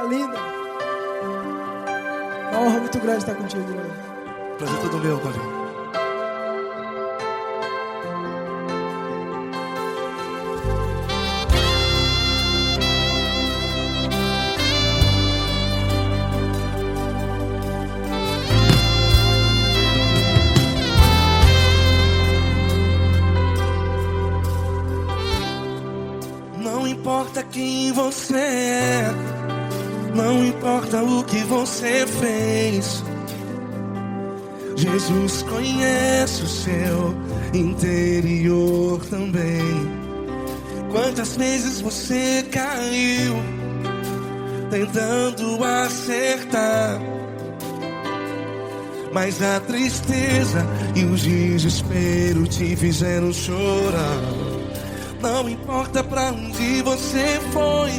linda. Uma honra muito grande estar contigo hoje. Prazer todo meu, Paulinho. Não importa quem você é, não importa o que você fez, Jesus conhece o seu interior também. Quantas vezes você caiu tentando acertar, mas a tristeza e o desespero te fizeram chorar. Não importa pra onde você foi,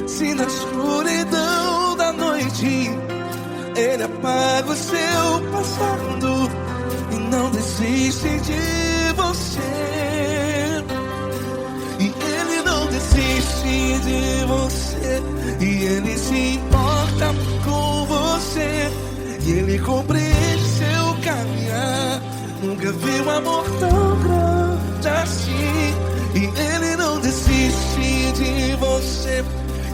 se na escuridão da noite Ele apaga o seu passado e não desiste de você. E Ele não desiste de você, e Ele se importa com você, e Ele compreende seu caminhar. Nunca vi um amor tão grande assim. E Ele não desiste de você,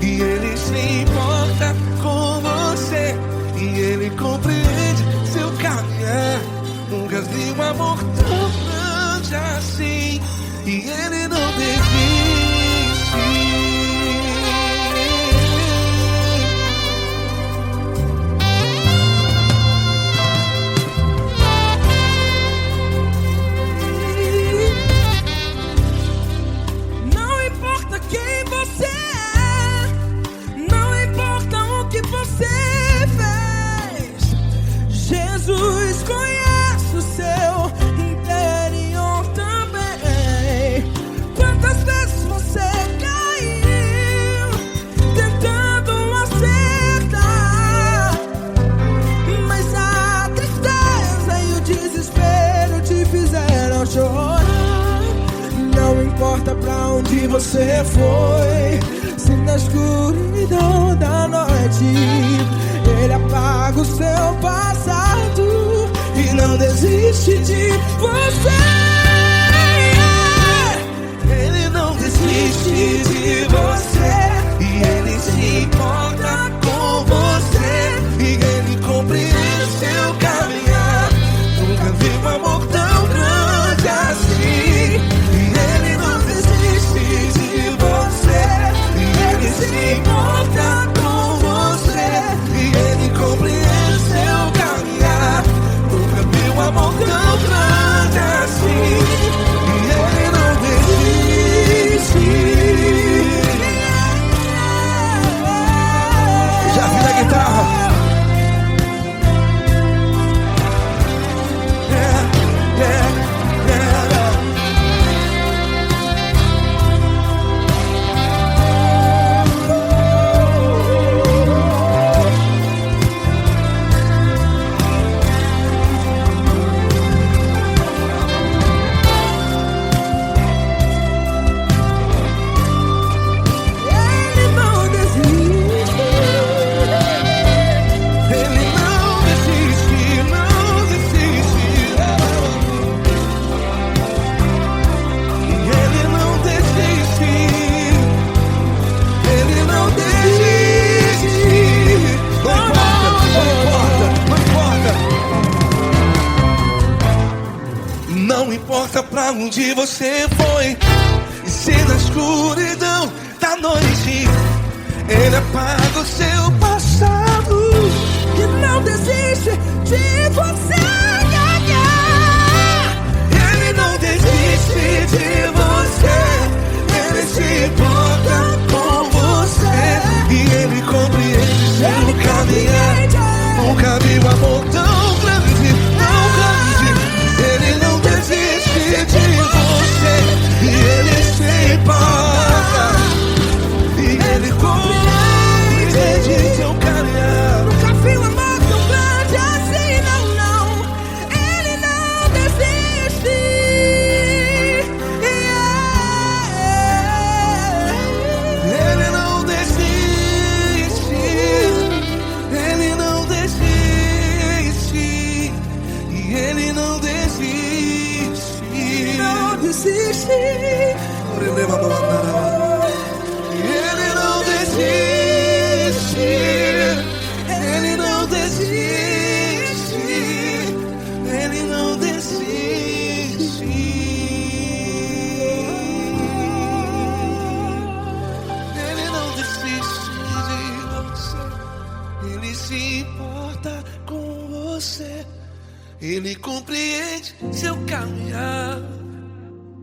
e Ele se importa com você, e Ele compreende seu caminhar. Nunca vi um amor tão grande assim. E Ele não desiste. Jesus conhece o seu interior também. Quantas vezes você caiu tentando acertar, mas a tristeza e o desespero te fizeram chorar. Não importa pra onde você foi, se na escuridão da noite Ele apaga o seu passado e não desiste de você. Ele não desiste de você, e Ele se importa com você, e Ele compreende seu caminhar. Nunca vi um amor tão grande assim. E Ele não desiste de você, e Ele se importa com você, e Ele compreende seu caminhar. Nunca vi um amor tão grande assim. E Ele não desiste. Já vi na guitarra. Não importa pra onde você foi, e se na escuridão da noite Ele apaga o seu passado E não desiste de você. Ele não desiste de você, Ele se importa com você, e Ele compreende seu caminhar. Nunca vi um amor tão grande, tão grande. Ele não desiste de você, e Ele se importa, e Ele compreende Ele se importa com você. Ele compreende seu caminhar.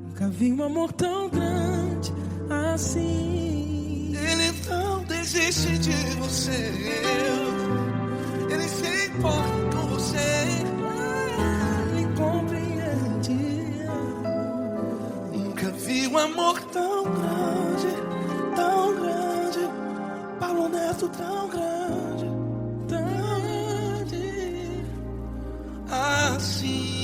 Nunca vi um amor tão grande assim. Ele não desiste de você. Ele se importa com você. Ele compreende. Nunca vi um amor tão grande, tão grande. Paulo Neto tão grande, tão grande assim.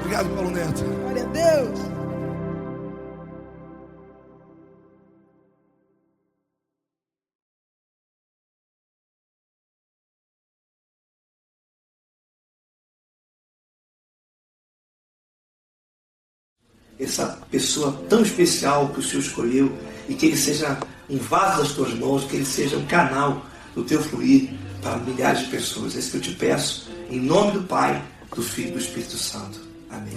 Obrigado, Paulo Neto. Glória a Deus. Essa pessoa tão especial que o Senhor escolheu, e que ele seja um vaso das tuas mãos, que ele seja um canal do teu fluir para milhares de pessoas. É isso que eu te peço, em nome do Pai, do Filho e do Espírito Santo. Amém.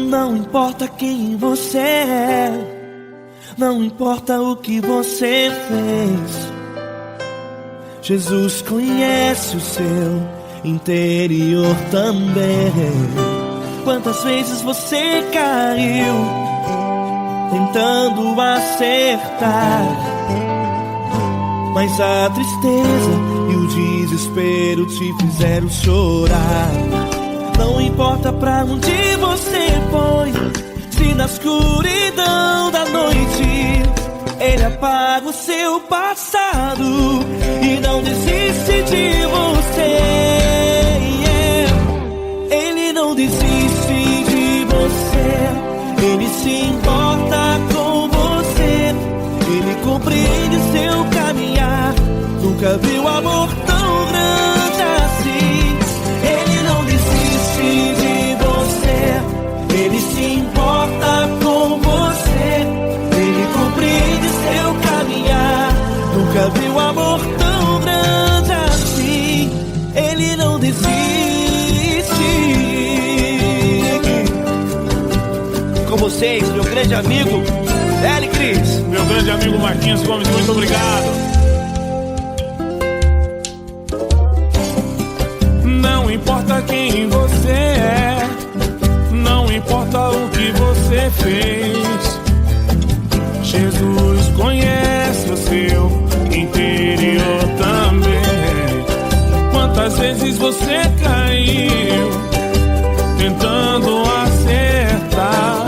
Não importa quem você é, não importa o que você fez, Jesus conhece o seu interior também. Quantas vezes você caiu tentando acertar, mas a tristeza e o desespero te fizeram chorar. Não importa pra onde você foi, se na escuridão da noite Ele apaga o seu passado e não desiste de você. Ele não desiste de você. Ele se importa com você. Ele compreende seu caminhar. Nunca viu amor tão grande assim. Ele não desiste de você. Ele se importa com você. Ele compreende seu caminhar. Nunca viu amor tão grande assim. Ele não desiste. Com vocês, meu grande amigo L. Cris. Meu grande amigo Marquinhos Gomes, muito obrigado. Não importa quem você é, não importa o que você fez, Jesus conhece o seu interior também. Quantas vezes você caiu tentando acertar,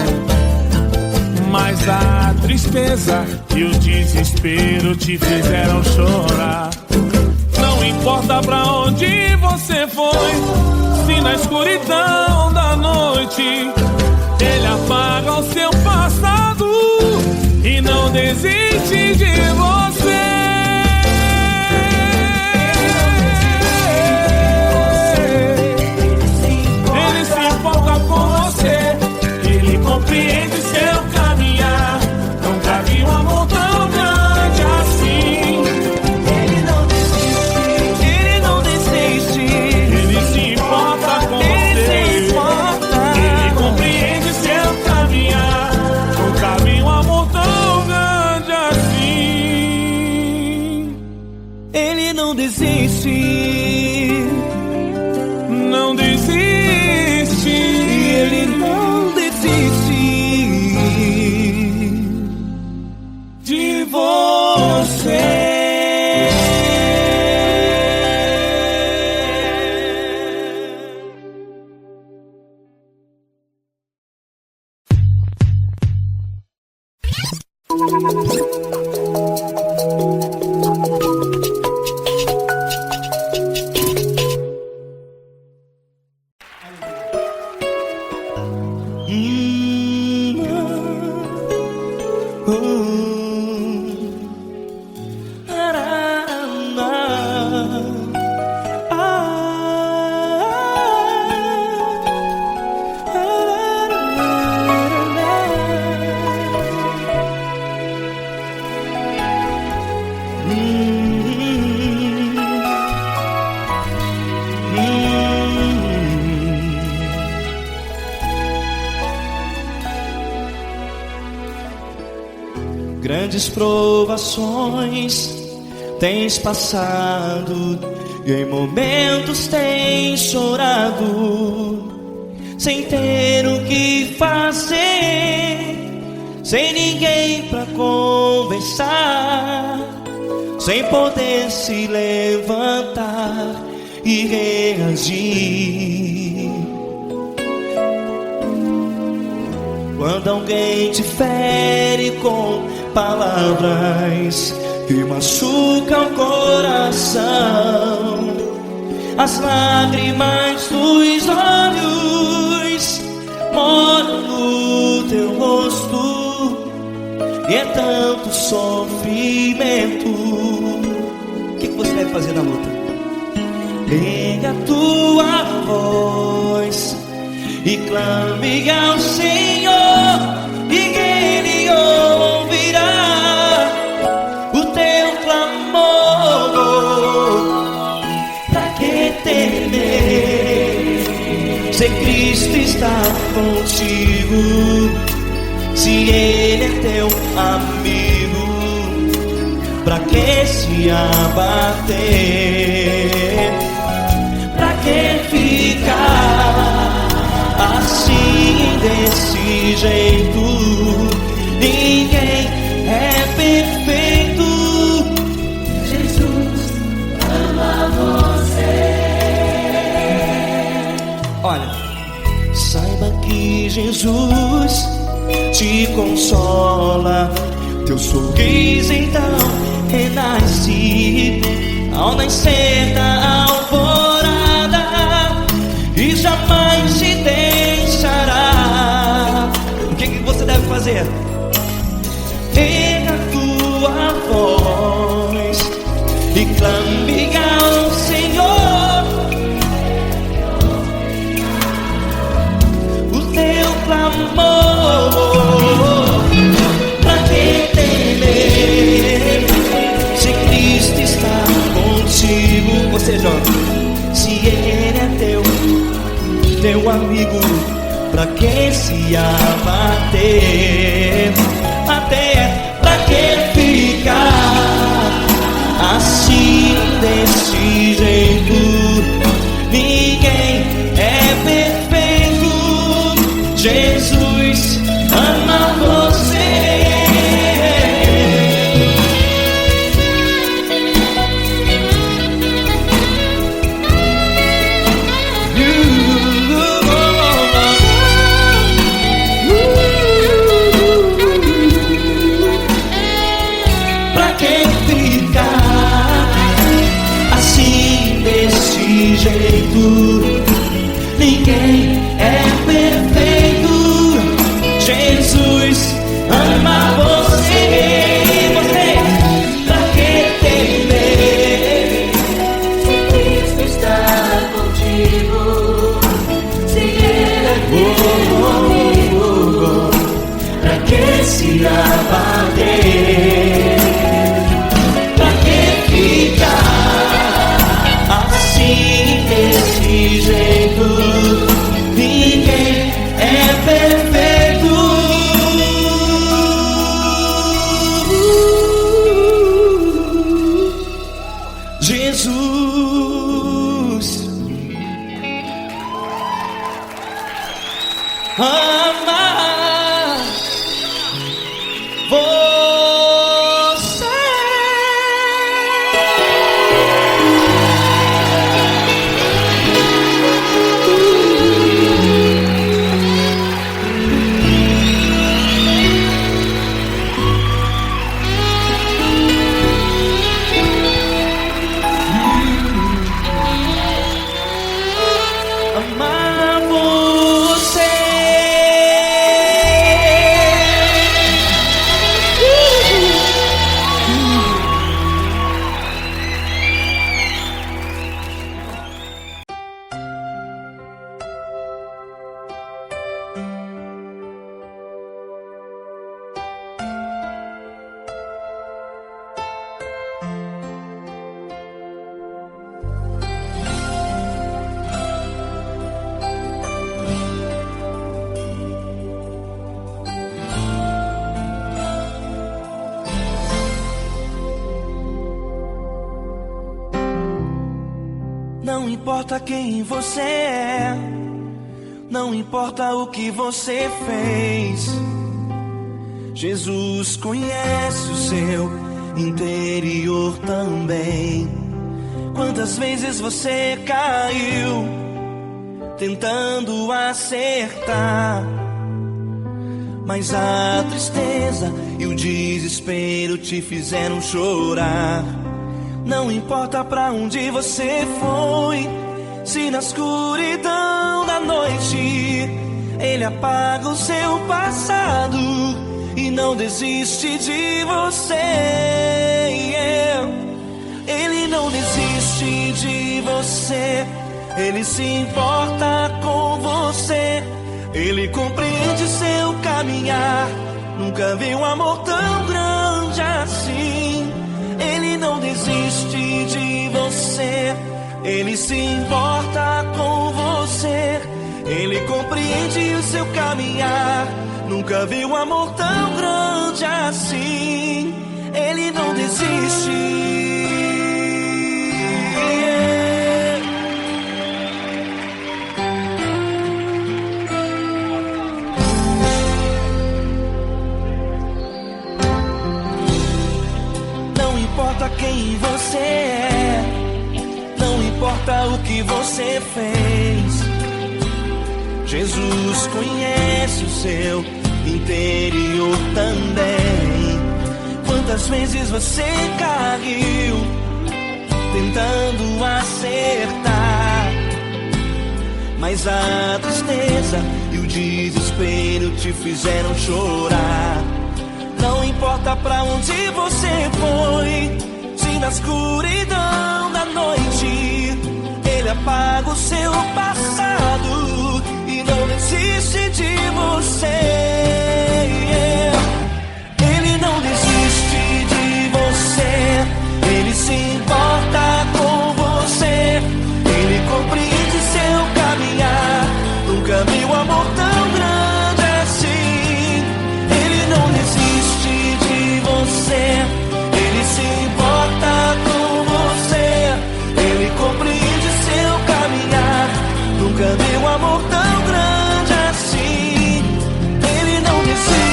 mas a tristeza e o desespero te fizeram chorar. Não importa pra onde você foi, se na escuridão da noite Ele apaga o seu passado e não desiste de você. Ele se importa com você. Ele compreende seu caminhar. Nunca vi um amor tão grande assim. Ele não desiste. Ele não desiste. Ele se importa com você. Ele compreende seu caminhar. Nunca vi um amor tão grande assim. Ele não desiste. Não desiste. Ele não desiste de você. Grandes provações tens passado e em momentos tens chorado, sem ter o que fazer, sem ninguém pra conversar, sem poder se levantar e reagir. Quando alguém te fere com palavras que machucam o coração, as lágrimas dos olhos moram no teu rosto, e é tanto sofrimento. O que você deve fazer na luta? Pega a tua voz e clame ao Senhor, e Ele ouvirá o teu clamor. Pra que temer, se Cristo está contigo, se Ele é teu amigo? Pra que se abater? Pra que ficar assim, desse jeito? Ninguém é perfeito. Jesus ama você. Olha, saiba que Jesus te consola, teu sorriso então renasce ao nascer da alvorada, e jamais te deixará. O que você deve fazer? Pega a tua voz e clame ao Senhor, o teu clamor. Pra que temer, se Cristo está contigo? Ou seja, se Ele é teu amigo, pra que se abater? Até pra que ficar assim, desse jeito? Ninguém é perfeito. Jesus ama você. Ninguém é perfeito. Jesus ama você. Você, pra que temer, se Cristo está contigo, se Ele é teu amigo? Pra que se abater? Pra que ficar assim, desse jeito? Ninguém é perfeito. Jesus ama você. Amar você. importa quem você é, não importa o que você fez, Jesus conhece o seu interior também. Quantas vezes você caiu tentando acertar, mas a tristeza e o desespero te fizeram chorar. Não importa pra onde você foi, se na escuridão da noite Ele apaga o seu passado e não desiste de você. Ele não desiste de você, Ele se importa com você, Ele compreende seu caminhar. Nunca vi um amor tão grande assim. Ele não desiste de você, Ele se importa com você, Ele compreende o seu caminhar. Nunca vi um amor tão grande assim. Ele não desiste. Não importa quem você é, não importa o que você fez, Jesus conhece o seu interior também. Quantas vezes você caiu tentando acertar, mas a tristeza e o desespero te fizeram chorar. Não importa pra onde você foi, se na escuridão da noite Ele apaga o seu passado e não desiste de você. Ele não desiste de você, Ele se importa com você, Ele compreende seu caminhar. Nunca vi um amor tão grande assim. Ele não desiste de você, Ele se importa com você, Ele compreende seu caminhar. Nunca vi um amor tão grande assim. Ele não desiste.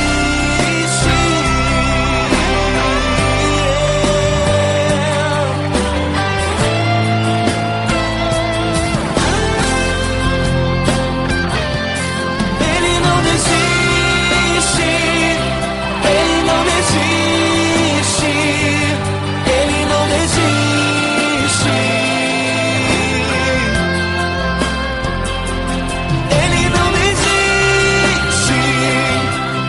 Ele não desiste. Ele não desiste. Ele não desiste. Ele não desiste.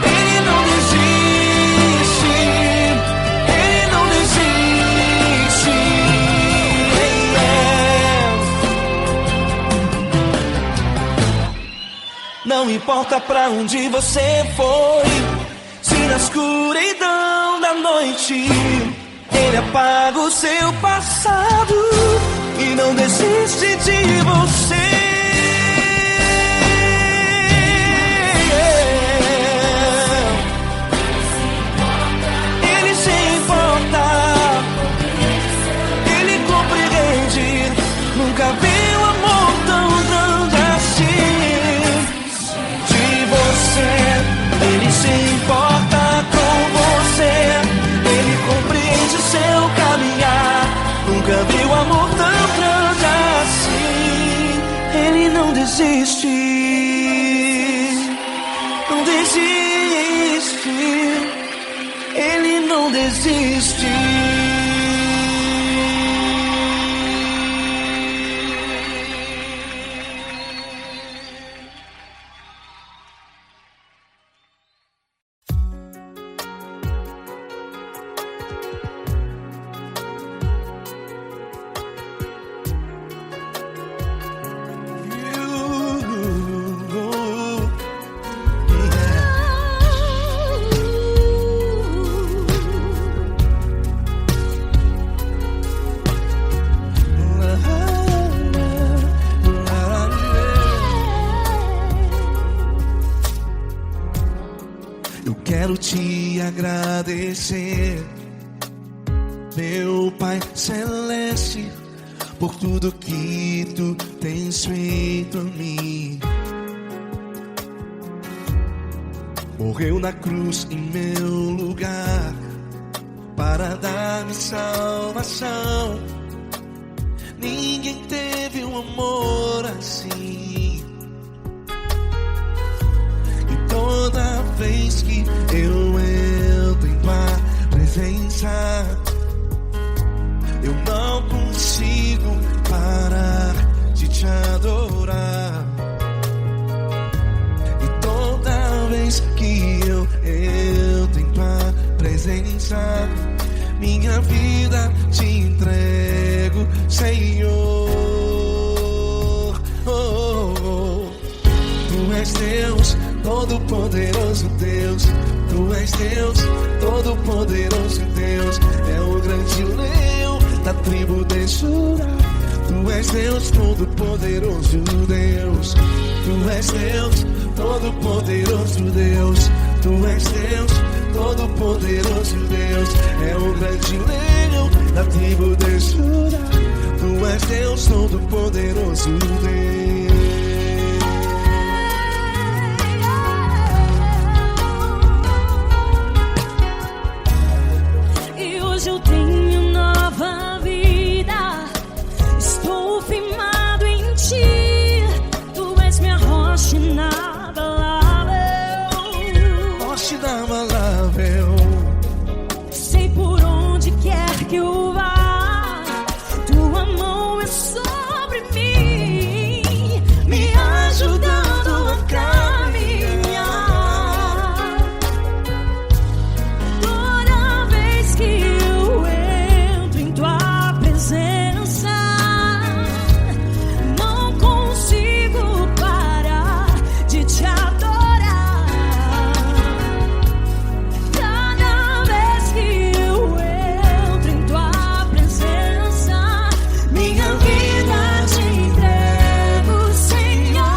Ele não desiste. Ele não desiste. Não importa pra onde você foi, se na escuridão da noite Ele apaga o seu passado e não desiste de você. Ele se importa, Ele compreende. Nunca vi um amor tão grande assim. De você, Ele se importa com você, Ele compreende seu caminhar. Nunca vi um amor tão grande assim. Ele não desiste, não desiste. Ele não desiste. Quero te agradecer, meu Pai Celeste, por tudo que tu tens feito a mim. Morreu na cruz em meu lugar para dar-me salvação. Ninguém teve um amor assim. E toda vez que eu entro em tua presença, eu não consigo parar de te adorar. E toda vez que eu entro em tua presença, minha vida te entrego, Senhor. Tu és Deus, Todo-Poderoso Deus. Tu és Deus, Todo-Poderoso Deus. É o grande leão da tribo de Judá. Tu és Deus, Todo-Poderoso Deus. Tu és Deus, Todo-Poderoso Deus. Tu és Deus, Todo-Poderoso Deus. É o grande leão da tribo de Judá. Tu és Deus, Todo-Poderoso Deus. E hoje eu tenho nova vida. Estou firmado em ti. Tu és minha rocha inabalável. Rocha inabalável. Sei por onde quer que eu vá, tua mão é sobre mim, me ajudando a caminhar. Toda vez que eu entro em tua presença, não consigo parar de te adorar. Cada vez que eu entro em tua presença, minha vida te entrego, Senhor.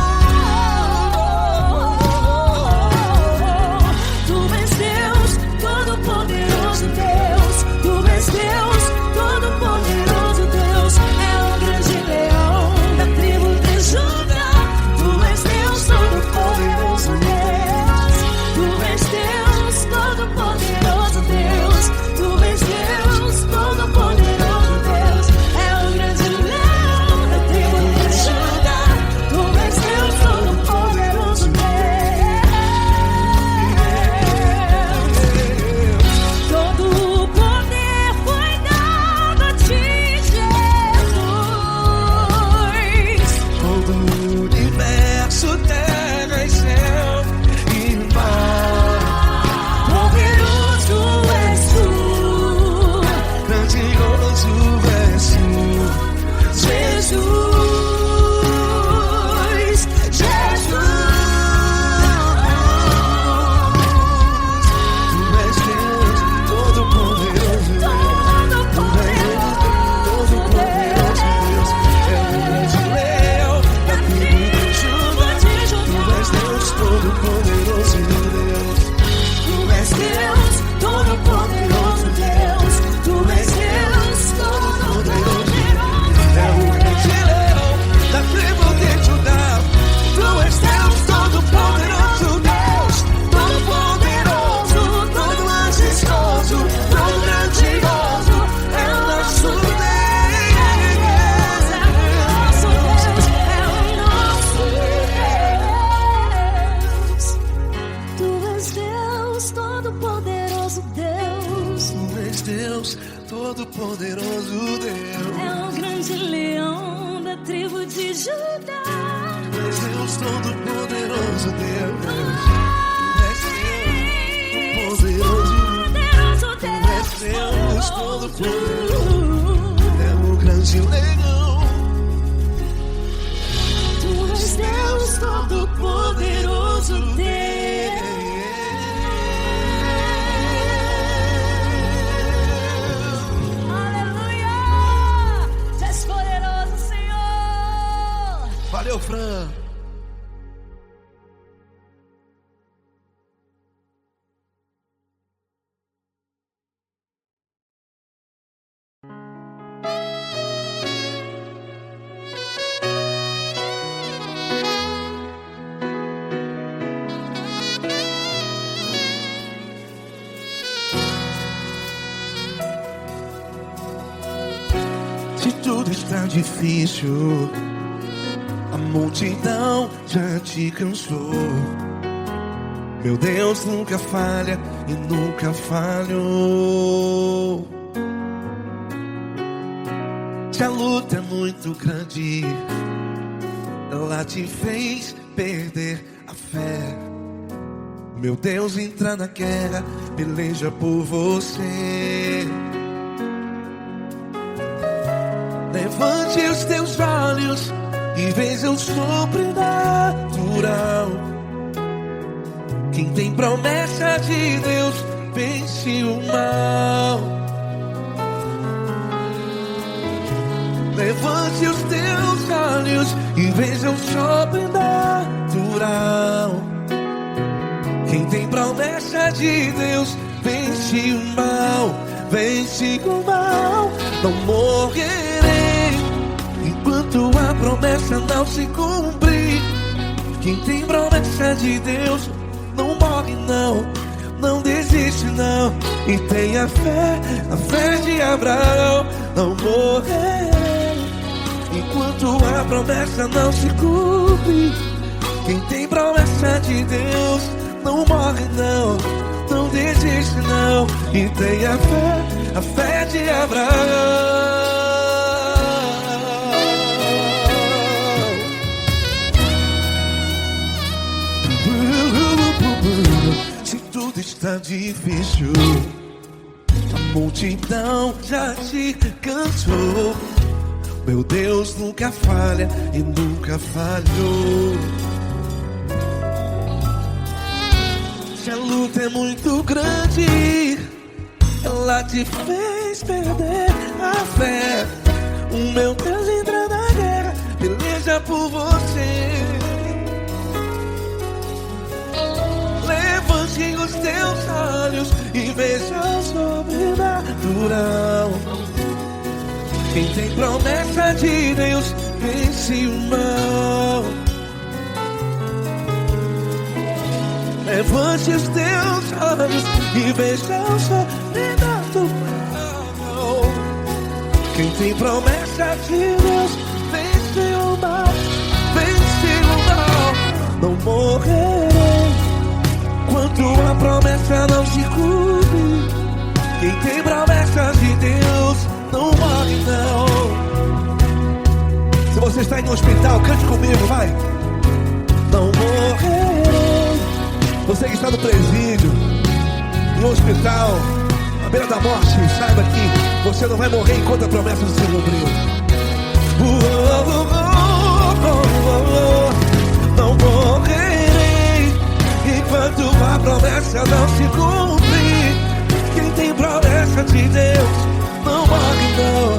Tu és Deus, Todo-Poderoso Deus. Tu és Deus, Todo-Poderoso Deus. É o grande leão da tribo de Judá. Tu és Deus, Todo-Poderoso Deus. Tu és Deus, Todo-Poderoso Deus. Tu és Deus, Todo-Poderoso Deus. É o grande leão da tribo de Judá. Tu és Deus, Todo-Poderoso Deus. Todo o poder foi dado a ti, Jesus. Todo o universo, terra e céu e mar. Poderoso és tu, Grandioso és tu, Jesus. Jesus. Tu és Deus, Todo-Poderoso Deus. Tu és Deus, Todo-Poderoso Deus. É o grande leão da tribo de Judá. Tu és Deus, Todo-Poderoso Deus. Tu és Deus, Todo-Poderoso Deus. Tu és Deus, Todo-Poderoso. É o grande leão da tribo de Judá. Tu és Deus, Todo-Poderoso Deus. Todo-Poderoso, todo majestoso, todo grandioso. É o nosso Deus. Nosso Deus é o nosso Deus. Tu és Deus, Todo-Poderoso Deus. Tu és Deus, Todo-Poderoso Deus. É o grande leão da tribo de Judá. Tu és Deus, Todo-Poderoso Deus. Tu és Deus, Todo-Poderoso. Poderoso Tu és Deus, Todo-Poderoso. É o grande leão. Tu és Deus, Todo-Poderoso Deus. Aleluia! Tu és poderoso, Senhor. Valeu, Fran. tudo está difícil, a multidão já te cansou. Meu Deus nunca falha e nunca falhou. Se a luta é muito grande, ela te fez perder a fé. Meu Deus entra na guerra, peleja por você. Levante os teus olhos e veja o sobrenatural. Quem tem promessa de Deus vence o mal. Levante os teus olhos e veja o sobrenatural. Quem tem promessa de Deus vence o mal. Vence o mal. Não morrerei enquanto a promessa não se cumprir. Quem tem promessa de Deus não morre não, não desiste não. E tenha fé, a fé de Abraão. Não morrerei enquanto a promessa não se cumpre. Quem tem promessa de Deus não morre não, não desiste não. E tenha fé, a fé de Abraão. Se tudo está difícil, a multidão já te cansou. Meu Deus nunca falha e nunca falhou. Se a luta é muito grande, ela te fez perder a fé. O meu Deus entra na guerra, peleja por você. Levante os teus olhos e veja o sobrenatural. Quem tem promessa de Deus vence o mal. Levante os teus olhos e veja o sobrenatural. Quem tem promessa de Deus vence o mal. Vence o mal. Não morrerei enquanto a promessa não se cumpre. Quem tem promessa de Deus não morre não. Se você está em um hospital, cante comigo, vai. Não morrerei. Você que está no presídio, em um hospital, à beira da morte, saiba que você não vai morrer enquanto a promessa não se cumpriu. Não morrerei enquanto a promessa não se cumprir. Quem tem promessa de Deus não morre não,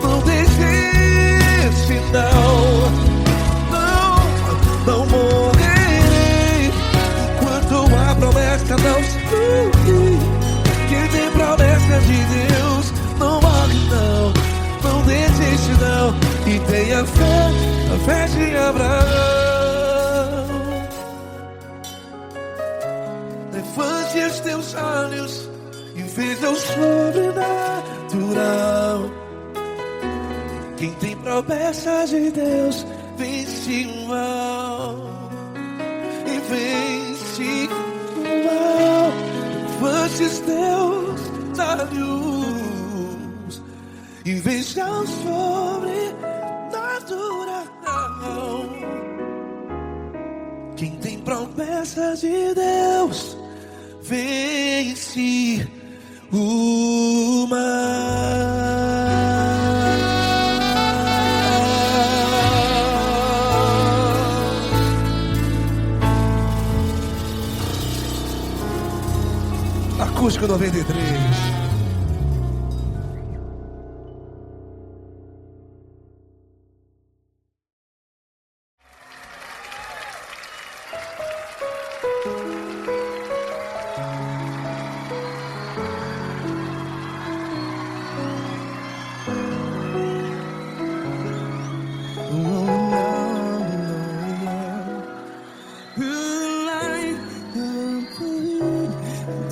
não desiste não. Não morrerei enquanto a promessa não se cumprir. Quem tem promessa de Deus não morre não, não desiste não. E tenha fé, a fé de Abraão. Levante os teus olhos e veja o sobrenatural. Quem tem promessa de Deus vence o mal. E vence o mal. Levante os teus olhos e veja o sobrenatural. Quem tem promessa de Deus vence o mal. Acústico 93.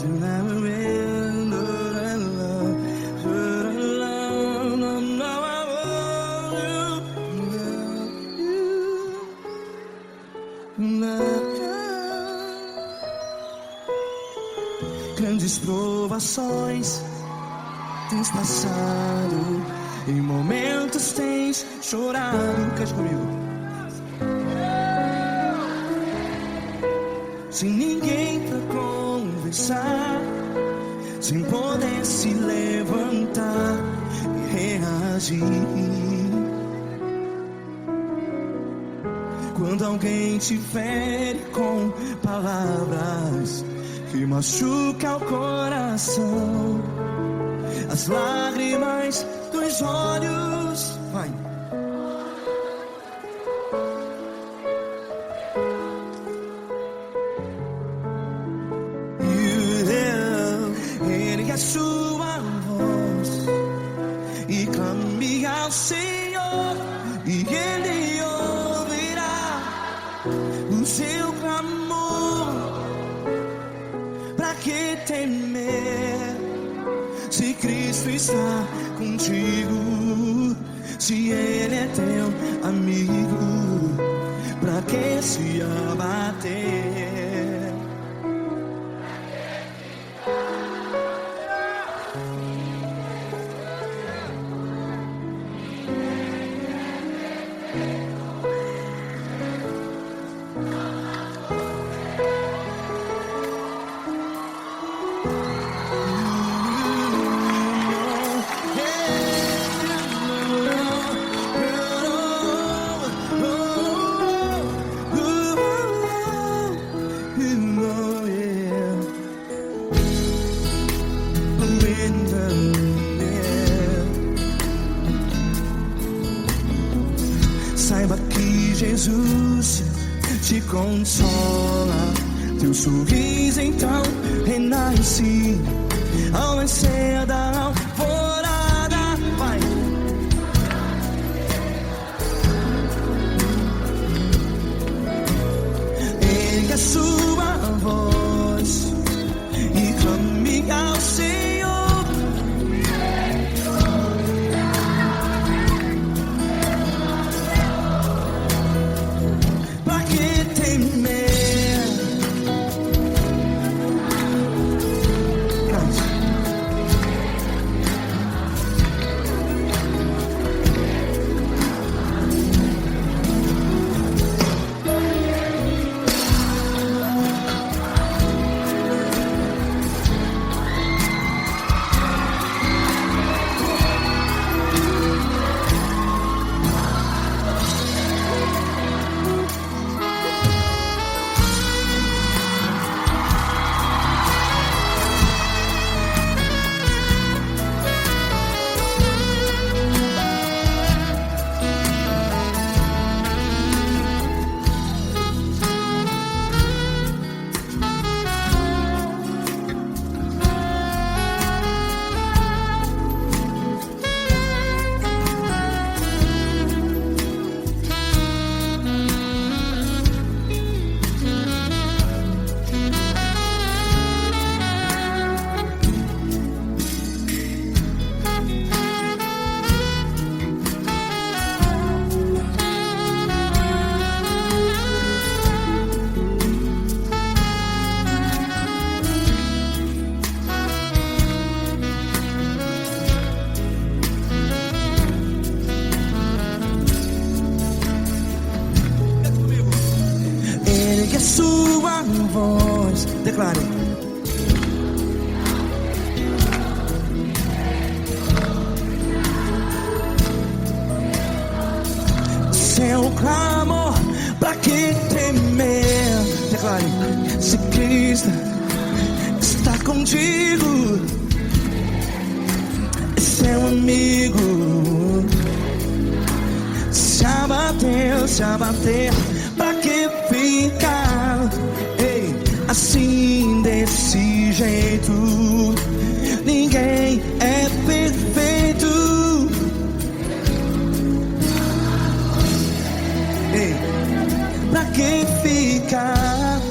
Do I remember grandes provações tens passado, em momentos tens chorado. Cante comigo. Sem ninguém pra conversar, sem poder se levantar e reagir. Quando alguém te fere com palavras que machucam o coração, as lágrimas dos olhos, vai. Ergue a sua voz e clame ao Senhor, e Ele ouvirá o seu clamor. Pra que temer, se Cristo está contigo? Se Ele é teu amigo, pra que se abater? Saiba que Jesus te consola, teu sorriso então renasce ao nascer da alvorada. Vai. Ergue a sua voz e clame ao Senhor. Ergue a sua voz, declare. Seu clamor, pra que temer? Declare. Se Cristo está contigo, é seu amigo. Se abater, pra que ficar, ei, assim desse jeito? Ninguém é perfeito. Ei, pra que ficar?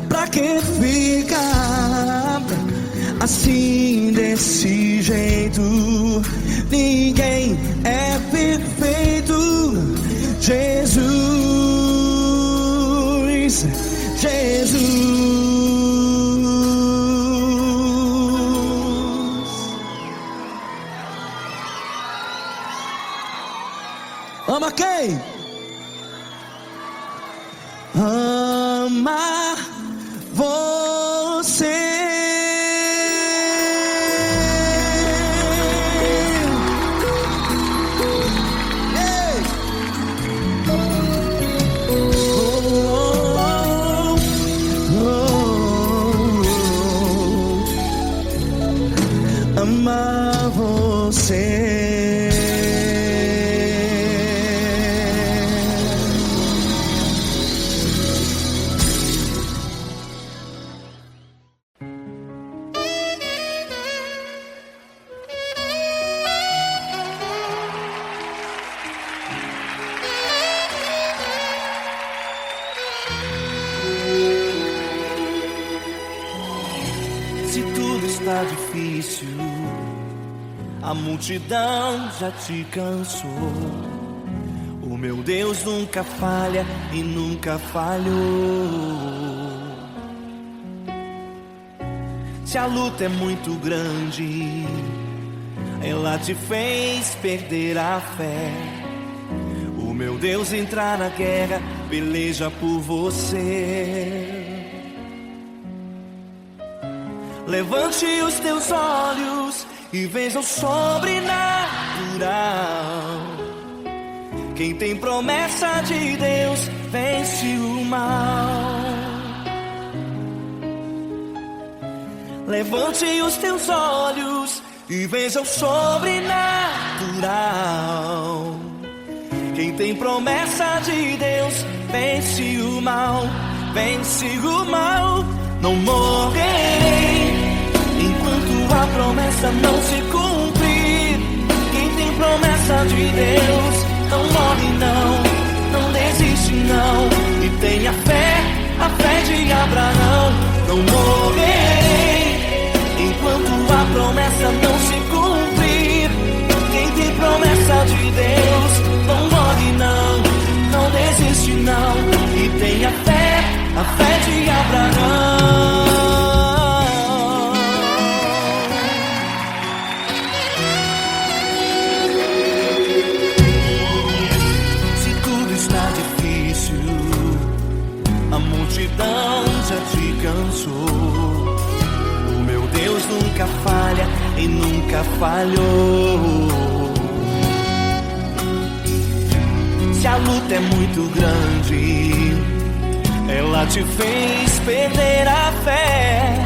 Pra que ficar assim desse jeito? perfeito, ninguém é perfeito. Jesus, Jesus. Ama quem? Ama você. Ei. Ama você. Se tudo está difícil, a multidão já te cansou. O meu Deus nunca falha e nunca falhou. Se a luta é muito grande, ela te fez perder a fé. O meu Deus entra na guerra, peleja por você. Levante os teus olhos e veja o sobrenatural. Quem tem promessa de Deus vence o mal. Levante os teus olhos e veja o sobrenatural. Quem tem promessa de Deus vence o mal, vence o mal. Não morrerei enquanto a promessa não se cumprir. Quem tem promessa de Deus não morre não, não desiste não. E tenha fé, a fé de Abraão. Não morrerei enquanto a promessa não se cumprir. Quem tem promessa de Deus não morre não, não desiste não. E tenha fé, a fé de Abraão. Se tudo está difícil, a multidão já te cansou. O meu Deus nunca falha e nunca falhou. Se a luta é muito grande, ela te fez perder a fé.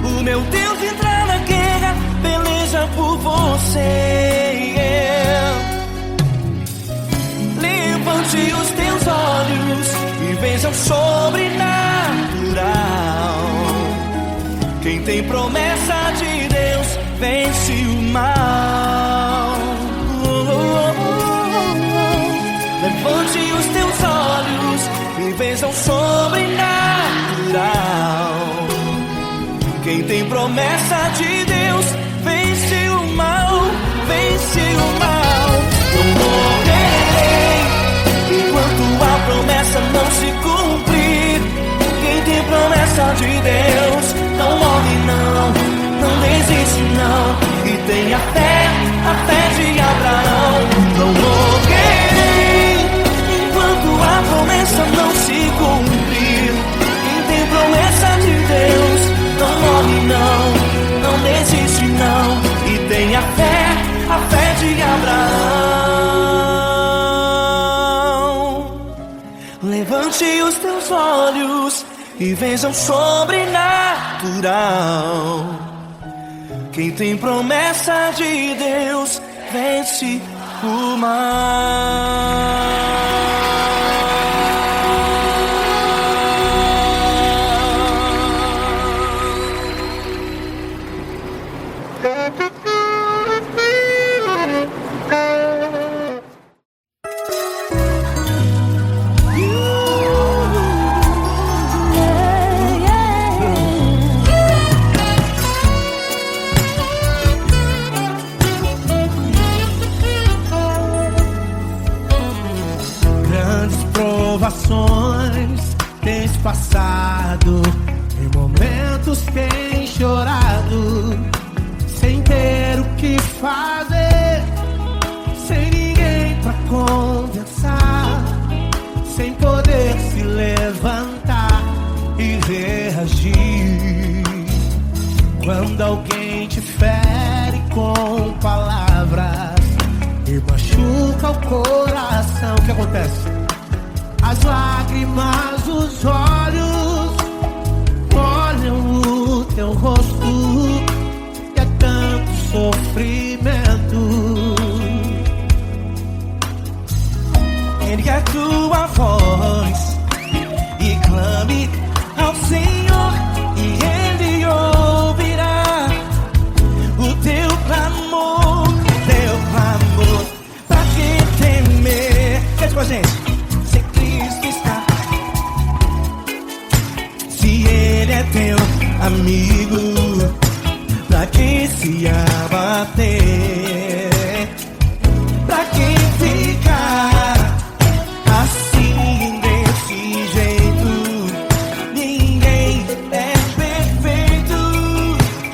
O meu Deus entra na guerra, peleja por você. Levante os teus olhos e veja o sobrenatural. Quem tem promessa de Deus vence o mal. Levante os teus olhos e veja o sobrenatural. Quem tem promessa de Deus vence o mal, vence o mal. Eu morrerei enquanto a promessa não se cumprir. Quem tem promessa de Deus não morre não, não desiste não. E tenha fé, a fé de Abraão. Não morrerei enquanto a promessa não se cumprir. Quem tem promessa de Deus não morre não, não desiste não. E tenha fé, a fé de Abraão. Levante os teus olhos e veja o sobrenatural. Quem tem promessa de Deus vence o mal. situações tens passado, em momentos tens chorado, sem ter o que fazer, sem ninguém pra conversar, sem poder se levantar e reagir. Quando alguém te fere com palavras e machuca o coração, o que acontece? As lágrimas dos olhos molham o teu rosto, e é tanto sofrimento. Ergue a tua voz e clame ao Senhor, e Ele ouvirá o teu clamor, pra que temer? Cante com a gente. Se Cristo está, se Ele é teu amigo, pra que se abater? Pra que ficar assim desse jeito? Ninguém é perfeito.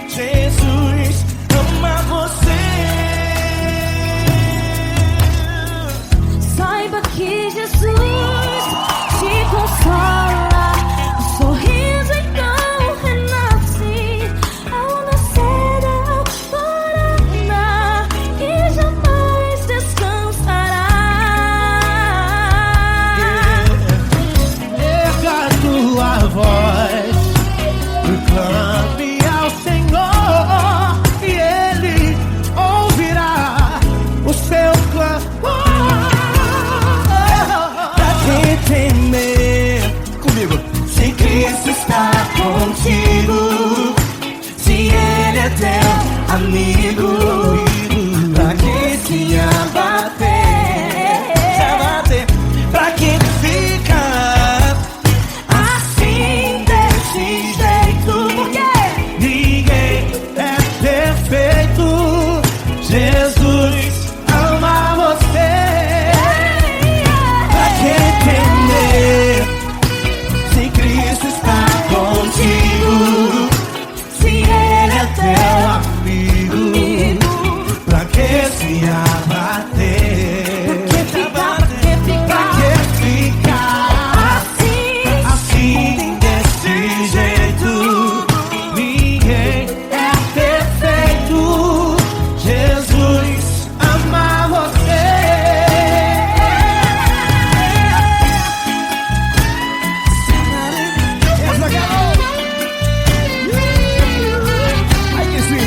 Jesus ama você. Saiba que Jesus te consola, o sorriso então renasce ao nascer da alvorada e jamais descansará. Erga a tua voz e clame ao Senhor, e Ele ouvirá o seu clamor. Pra que temer? Comigo. Se Cristo está contigo, se Ele é teu amigo, pra que se abater? Pra que ficar assim desse jeito? Por quê? Ninguém é perfeito. Jesus ama você. Pra que temer? Se Cristo está contigo, Se Ele é Teu amigo, pra que se abater? Pra que ficar Assim desse jeito? Ninguém é perfeito. Jesus ama você. Essa garota. Ai que sim.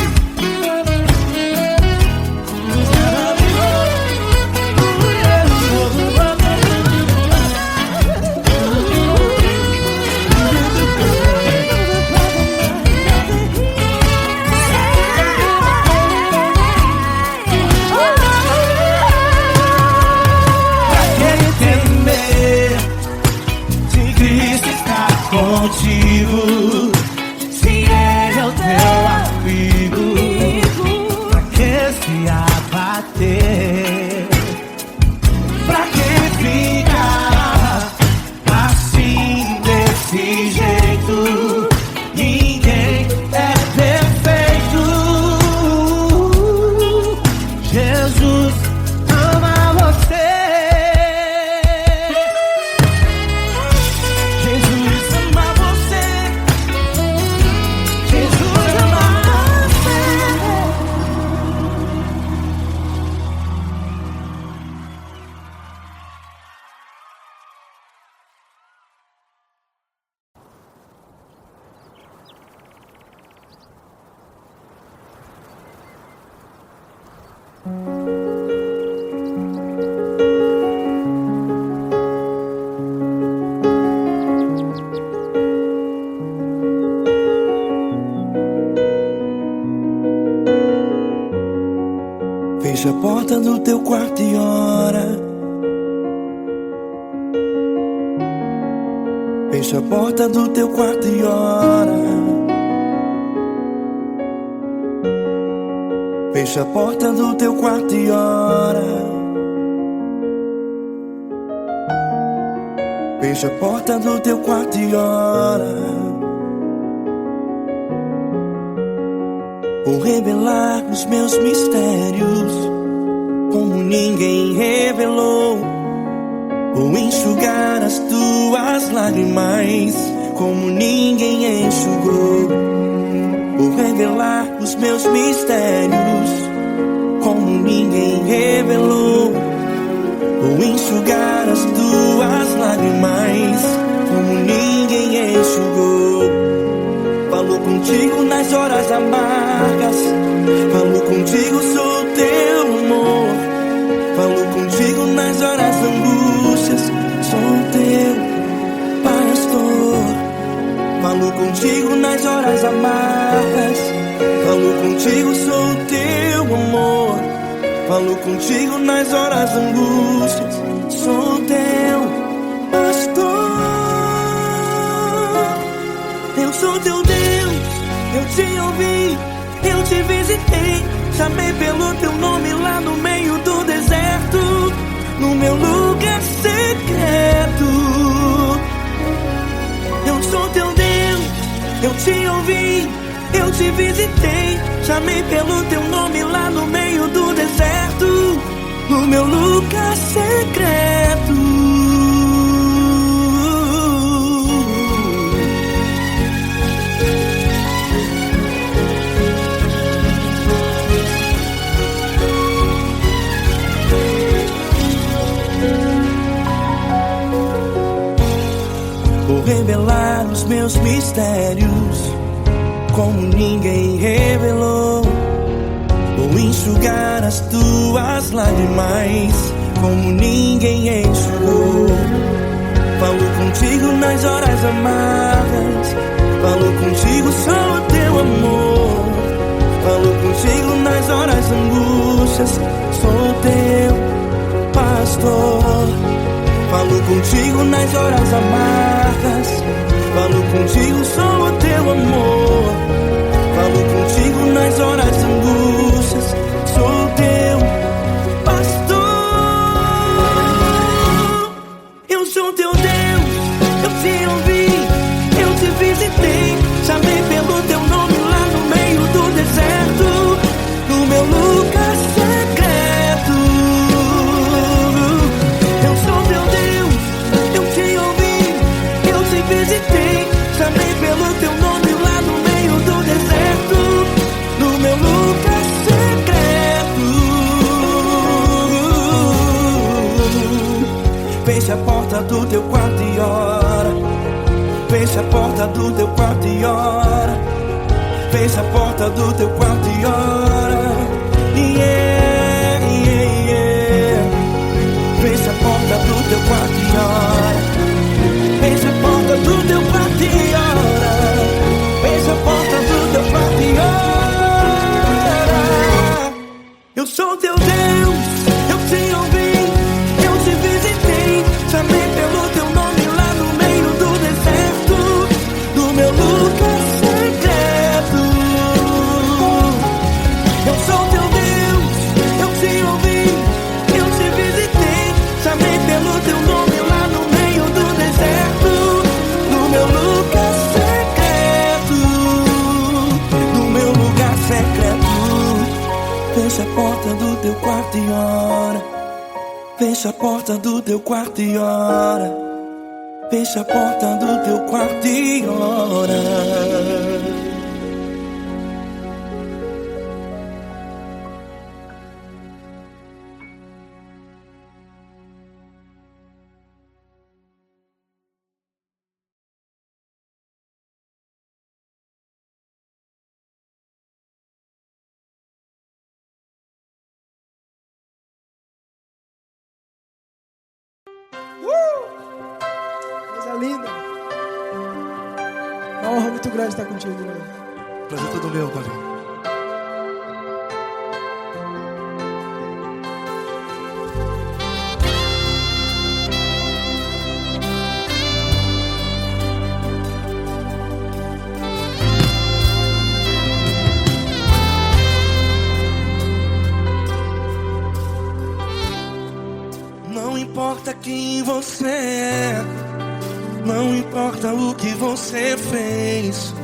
Se Cristo está contigo, se Ele é o teu amigo, pra que se abater? Pra que ficar assim desse jeito? Ninguém é perfeito. Jesus ama você. Jesus ama você. Jesus ama você. fecha a porta do teu quarto e ora. Fecha a porta do teu quarto e ora. Fecha a porta do teu quarto e ora. Feche a porta do teu quarto e ora. Vou revelar os meus mistérios como ninguém revelou. Vou enxugar as tuas lágrimas como ninguém enxugou. Vou revelar os meus mistérios como ninguém revelou. Vou enxugar as tuas lágrimas como ninguém enxugou. Falo contigo nas horas amargas, falo contigo, sou teu amor. Falo contigo nas horas angústias, sou teu pastor. Falo contigo nas horas amargas, falo contigo, sou teu amor. Falo contigo nas horas angústias, sou teu pastor. Eu sou teu Deus, eu te ouvi, eu te visitei. Chamei pelo teu nome lá no meio do deserto, no meu lugar secreto. Eu sou teu Deus, eu te ouvi, eu te visitei. Chamei pelo teu nome lá no meio do deserto, no meu lugar secreto. Vou revelar os meus mistérios como ninguém revelou. Vou enxugar as tuas lágrimas como ninguém enxugou. Falo contigo nas horas amargas, falo contigo, sou teu amor. Falo contigo nas horas angústias, sou teu pastor. Falo contigo nas horas amargas, falo contigo, sou teu amor. Falo contigo nas horas angústias, sou teu pastor. Eu sou teu Deus, eu te ouvi, eu te visitei. Chamei pelo teu nome lá no meio do deserto, no meu lugar secreto. Eu sou teu Deus, eu te ouvi, eu te visitei. Chamei pelo teu nome lá no meio do deserto, no meu lugar secreto. Feche a porta do teu quarto e ora. Feche a porta do teu quarto e ora. Feche a porta do teu quarto e ora. Yeah, yeah, yeah. Feche a porta do teu quarto e ora. Feche a porta do teu quarto e ora. Feche a porta do teu quarto e ora. Eu sou teu Deus, eu te ouvi, eu te visitei. Chamei pelo teu nome lá no meio do deserto, no meu lugar secreto. Eu sou teu Deus, eu te ouvi, eu te visitei. Chamei pelo teu nome lá no meio do deserto, no meu lugar secreto, no meu lugar secreto. Fecha a porta do teu quarto e ora. Fecha a porta do teu quarto e ora. Fecha a porta do teu quarto e ora. Coisa linda. Uma honra muito grande estar contigo, Glória. Prazer todo meu, Paulinho. Não importa quem você é, Não importa o que você fez,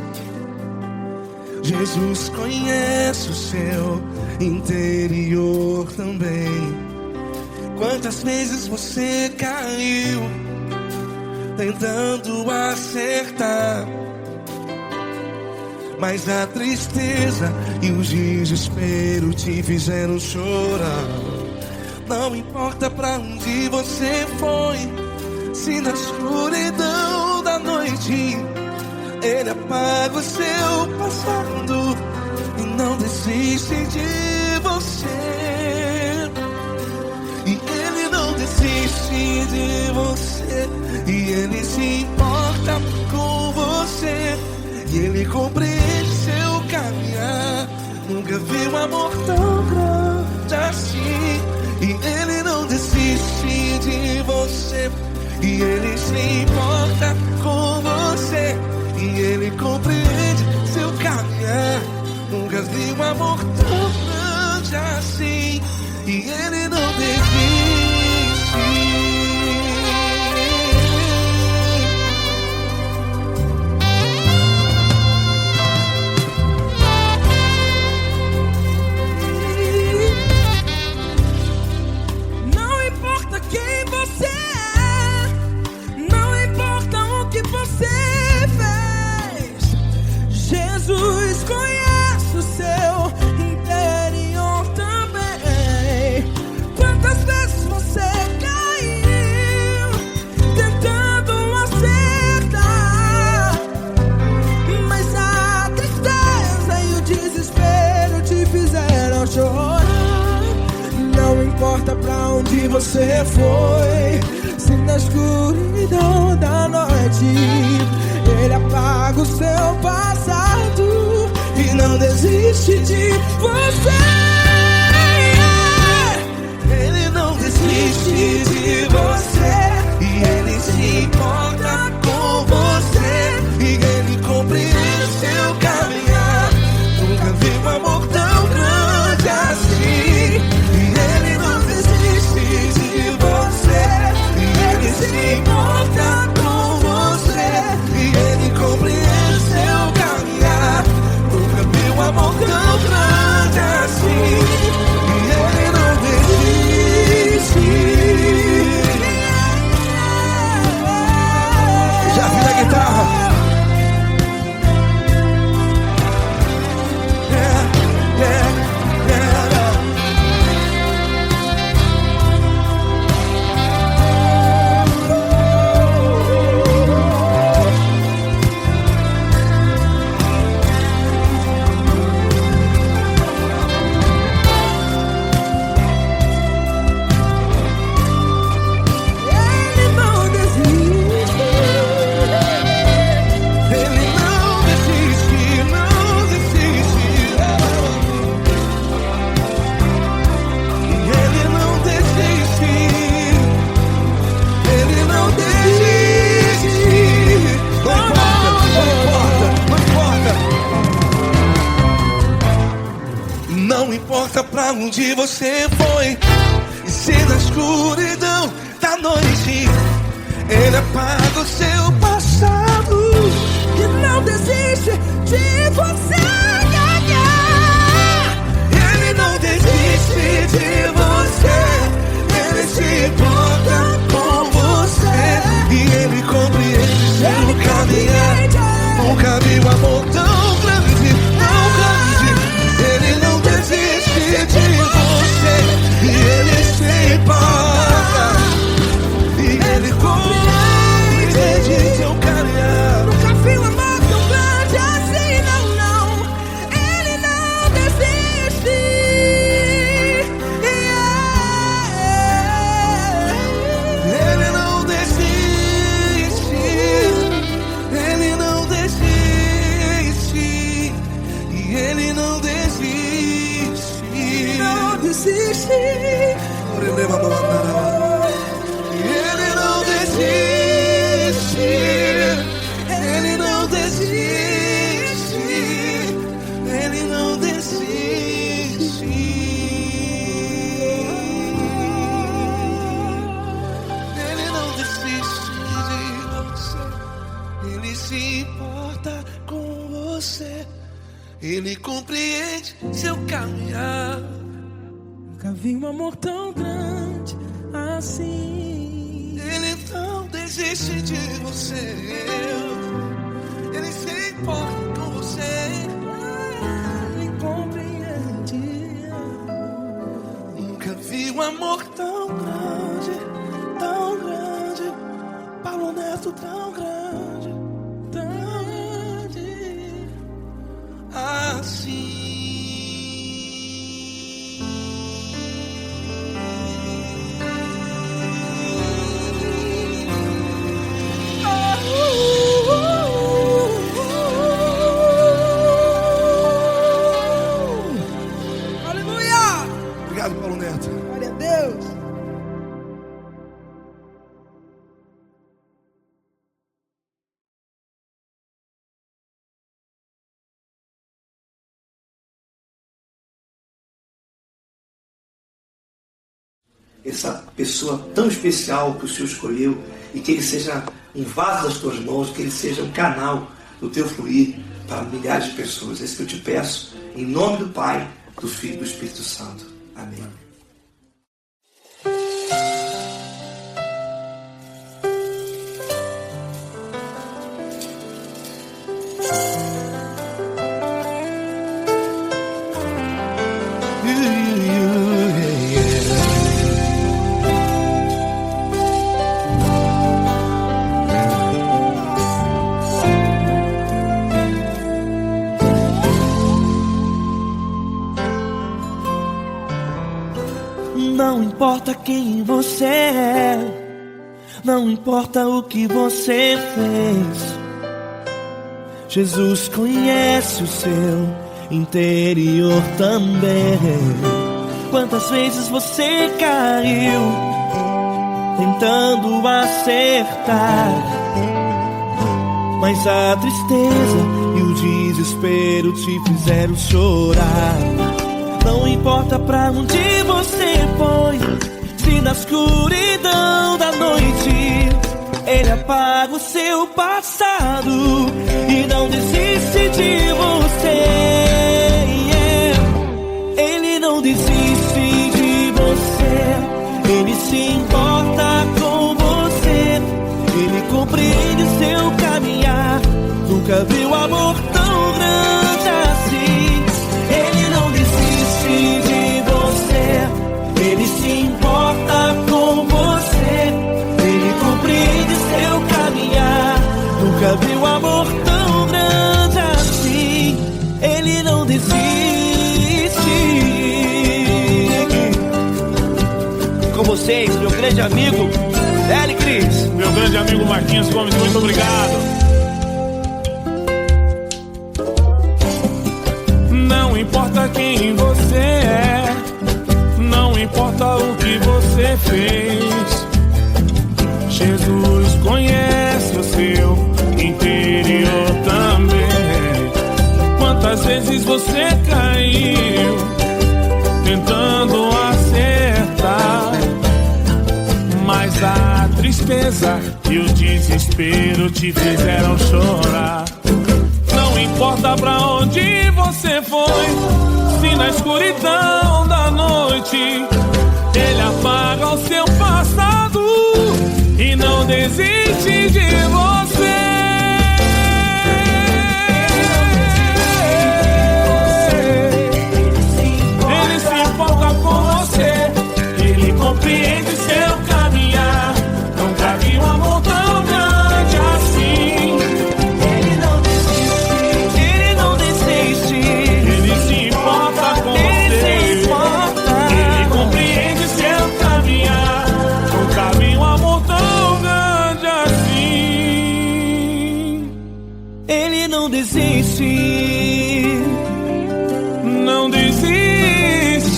Jesus conhece o seu interior também. Quantas vezes você caiu tentando acertar, mas a tristeza e o desespero te fizeram chorar. Não importa pra onde você foi, se na escuridão da noite Ele apaga o seu passado e não desiste de você. E Ele não desiste de você, e Ele se importa com você, e Ele compreende seu caminhar. Nunca vi um amor tão grande assim. E Ele não desiste de você, e Ele se importa com você, e Ele compreende seu caminhar. Nunca vi um amor tão grande assim. E Ele não desiste. Não importa quem você é, não importa o que você fez, Jesus conhece o seu interior também. Quantas vezes você caiu tentando acertar, mas a tristeza e o desespero te fizeram chorar. Não importa pra onde você foi, se na escuridão da noite Ele apaga o seu passado e não desiste de você. Ele não desiste de você, e Ele se importa com você, e Ele compreende seu caminhar. Nunca vi um amor tão grande assim. E Ele não desiste de você, e Ele se importa com você, e Ele compreende seu caminhar. Nunca vi um amor tão grande assim. E Ele não desiste. Já vi a guitarra. Ele não desiste. Ele não desiste, não desiste. Ele não desiste. Ele não desiste. Não importa, não importa, não importa. Não importa pra onde você foi, e se na escuridão da noite Ele apaga o seu passado E não desiste de você. Ele não desiste de você, Ele se importa com você, e Ele compreende seu caminhar. Nunca vi um amor tão grande, tão grande. Ele não desiste de você, e Ele se importa, e Ele compreende seu caminhar. Nunca vi um amor tão grande assim, não, não. Ele compreende seu caminhar. Nunca vi um amor tão grande assim. Ele não desiste de você. Ele se importa com você. Ele compreende. Nunca vi um amor tão grande, tão grande. Paulo Neto tão grande, assim. Aleluia! Obrigado, Paulo Neto. Glória a Deus. Essa pessoa tão especial que o Senhor escolheu, e que ele seja um vaso das tuas mãos, que ele seja um canal do teu fluir para milhares de pessoas. É isso que eu te peço, em nome do Pai, do Filho e do Espírito Santo. Amém. Não importa quem você é, não importa o que você fez, Jesus conhece o seu interior também. Quantas vezes você caiu tentando acertar, mas a tristeza e o desespero te fizeram chorar. Não importa pra onde você foi, se na escuridão da noite Ele apaga o seu passado e não desiste de você. Ele não desiste de você, Ele se importa com você, Ele compreende seu caminhar. Nunca viu amor tão grande assim. Ele não desiste de você, Ele se importa com você, Ele compreende seu caminhar. Nunca viu amor tão grande assim. Ele não desiste. Com vocês, meu grande amigo L. Cris. Meu grande amigo Marquinhos Gomes, muito obrigado. Não importa quem você é, não importa o que você fez, Jesus conhece o seu interior também. Quantas vezes você caiu tentando acertar, mas a tristeza e o desespero te fizeram chorar. Não importa pra onde você foi, se na escuridão da noite Ele apaga o seu passado e não desiste de você. Ele se importa com você, Ele compreende seu caminhar. Nunca vi um amor tão grande assim. Ele não desiste, Ele não desiste. Ele se importa com você, Ele compreende seu caminhar. Nunca vi um amor tão grande assim. Ele não desiste, não desiste.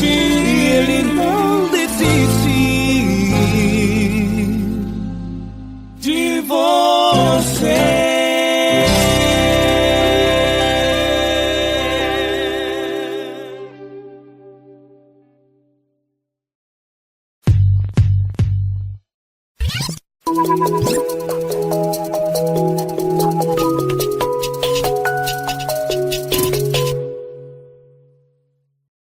Ele não desiste De você.